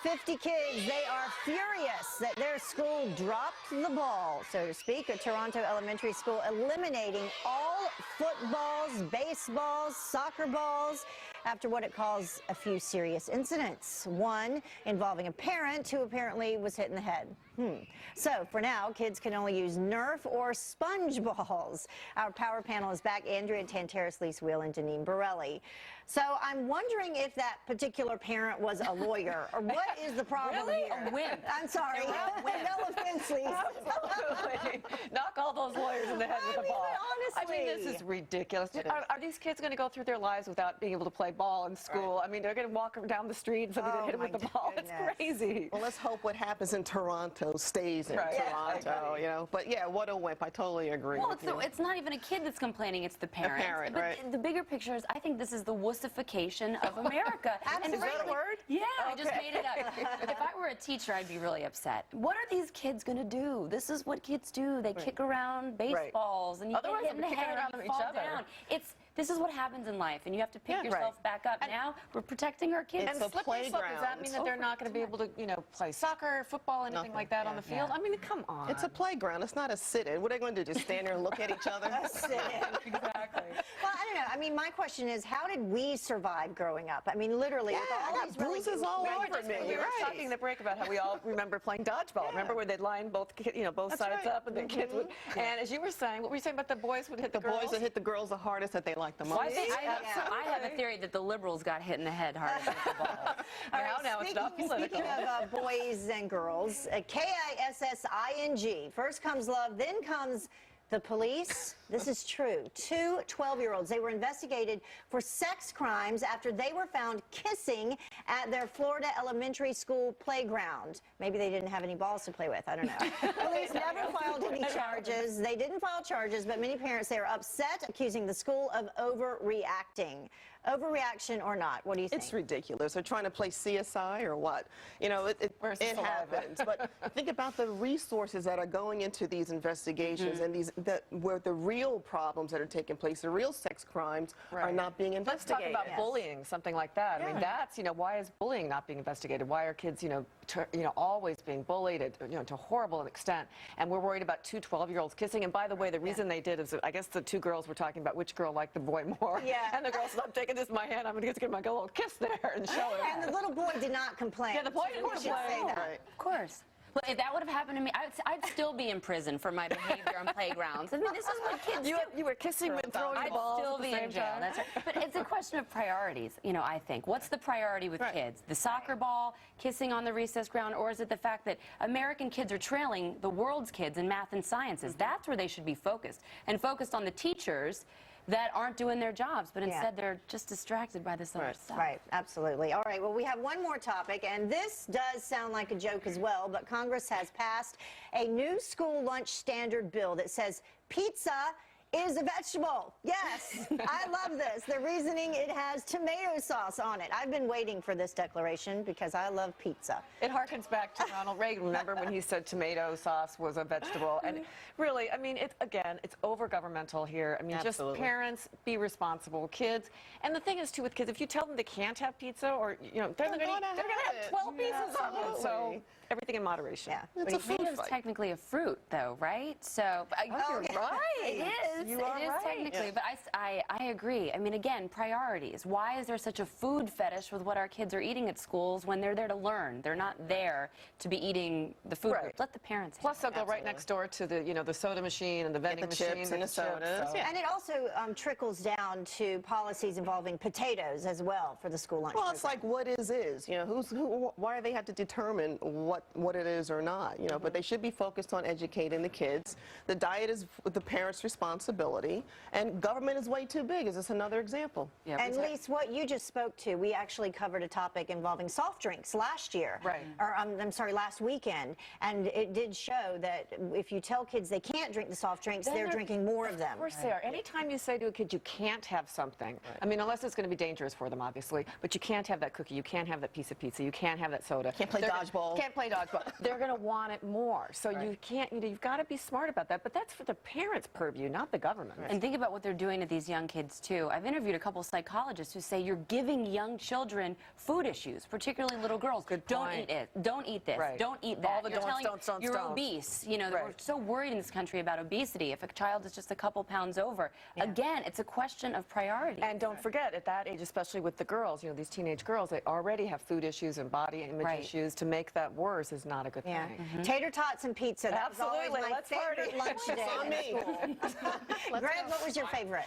50 kids, they are furious that their school dropped the ball, so to speak. A Toronto elementary school eliminating all footballs, baseballs, soccer balls after what it calls a few serious incidents. One involving a parent who apparently was hit in the head. So for now, kids can only use Nerf or sponge balls. Our power panel is back. Andrea, Tantaros, Wiehl, and Deneen Borelli. So I'm wondering if that particular parent was a lawyer, or what is the problem really? here? A wimp. I'm sorry. No offense, Lisa. Absolutely. Knock all those lawyers in the head with a ball. Honestly. I mean, this is ridiculous. Are these kids going to go through their lives without being able to play ball in school? Right. I mean, they're going to walk down the street and somebody hit them with the ball. It's crazy. Well, let's hope what happens in Toronto stays in Toronto, you know. But yeah, what a wimp. I totally agree with you. It's not even a kid that's complaining, it's the parent. The parent, but right. The bigger picture is, I think this is the wussification of America. And is that a word? Yeah, I just made it up. If I were a teacher, I'd be really upset. What are these kids going to do? This is what kids do. They kick around baseballs, and you get hit in the head and you fall down. This is what happens in life, and you have to pick yourself back up. And now we're protecting our kids. And slippery slope, does that mean that they're not going to be able to, you know, play soccer, football, anything like that on the field? I mean, come on. It's a playground. It's not a sit-in. What are they going to do, just stand there and look at each other? Sit-in. Exactly. Well, I don't know. I mean, my question is, how did we survive growing up? I mean, literally, with all I these got bruises all over me. We were talking the break about how we all remember playing dodgeball. Remember where they'd line both sides up, and the kids would. And as you were saying, what were you saying about the boys would hit the girls? The boys would hit the girls the hardest that they like the most. I have a theory that the liberals got hit in the head hardest with the ball. Now it's not political. Speaking of boys and girls, K-I-S-S-I-N-G. First comes love, then comes the police. This is true. Two 12-year-olds, they were investigated for sex crimes after they were found kissing at their Florida elementary school playground. Maybe they didn't have any balls to play with. I don't know. Police never filed any charges. They didn't file charges, but many parents, they are upset, accusing the school of overreacting. Overreaction or not? What do you think? It's ridiculous. They're trying to play CSI or what? You know, it happens. But think about the resources that are going into these investigations and where the real problems that are taking place, the real sex crimes are not being investigated. Let's talk about bullying, something like that. I mean, that's, why is bullying not being investigated? Why are kids, always being bullied to a horrible extent? And we're worried about two 12-year-olds kissing. And by the way, the reason they did is, I guess the two girls were talking about which girl liked the boy more. Yeah. And the girl said, I'm taking this in my hand, I'm going to give my girl a little kiss there and show it. And the little boy did not complain. Yeah, the boy didn't complain. Of course. Well, if that would have happened to me, I'd still be in prison for my behavior on playgrounds. I mean, this is what kids do. You were kissing and throwing the balls I'd still be in jail. That's right. But it's a question of priorities, I think. What's the priority with kids? The soccer ball, kissing on the recess ground, or is it the fact that American kids are trailing the world's kids in math and sciences? That's where they should be focused. And focused on the teachers that aren't doing their jobs, but instead they're just distracted by this other stuff. Right, absolutely. All right, well, we have one more topic, and this does sound like a joke as well, but Congress has passed a new school lunch standard bill that says pizza is a vegetable. Yes, I love this. The reasoning, it has tomato sauce on it. I've been waiting for this declaration because I love pizza. It harkens back to Ronald Reagan. Remember when he said tomato sauce was a vegetable? And really, I mean, it's over-governmental here. I mean, just parents, be responsible. Kids, and the thing is, too, with kids, if you tell them they can't have pizza, or, they're going to have 12 pieces of it. So everything in moderation. Yeah. It's a tomato's technically a fruit, though, right? So, you're right. It is. You are right. Technically, but I agree. I mean, again, priorities. Why is there such a food fetish with what our kids are eating at schools when they're there to learn? They're not there to be eating the food. Let the parents. Plus, they'll go right next door to the the soda machine and the vending machine chips and the sodas. And it also trickles down to policies involving potatoes as well for the school lunch. Well, it's like what is. Why do they have to determine what it is or not? But they should be focused on educating the kids. The diet is the parents' responsibility. And government is way too big. Is this another example? Yeah, and Lise, what you just spoke to, we actually covered a topic involving soft drinks last year. Right. Or, I'm sorry, last weekend. And it did show that if you tell kids they can't drink the soft drinks, they're drinking more of them. Of course they are. Anytime you say to a kid you can't have something, I mean, unless it's going to be dangerous for them, obviously, but you can't have that cookie, you can't have that piece of pizza, you can't have that soda. Can't play dodgeball. Can't play dogs, but they're going to want it more. So you can't, you've got to be smart about that. But that's for the parents' purview, not the government. And think about what they're doing to these young kids, too. I've interviewed a couple psychologists who say you're giving young children food issues, particularly little girls. Good Don't point. eat it. Don't eat this. Right. Don't eat that. All the you're don'ts, telling don't, you're don't. obese. You know, Right. we're so worried in this country about obesity. If a child is just a couple pounds over, again, it's a question of priority. And don't forget, at that age, especially with the girls, you know, these teenage girls, they already have food issues and body image issues. To make that worse is not a good thing. Tater tots and pizza. That was always Absolutely. my Let's favorite party. lunch day. On me. Greg, what was your favorite?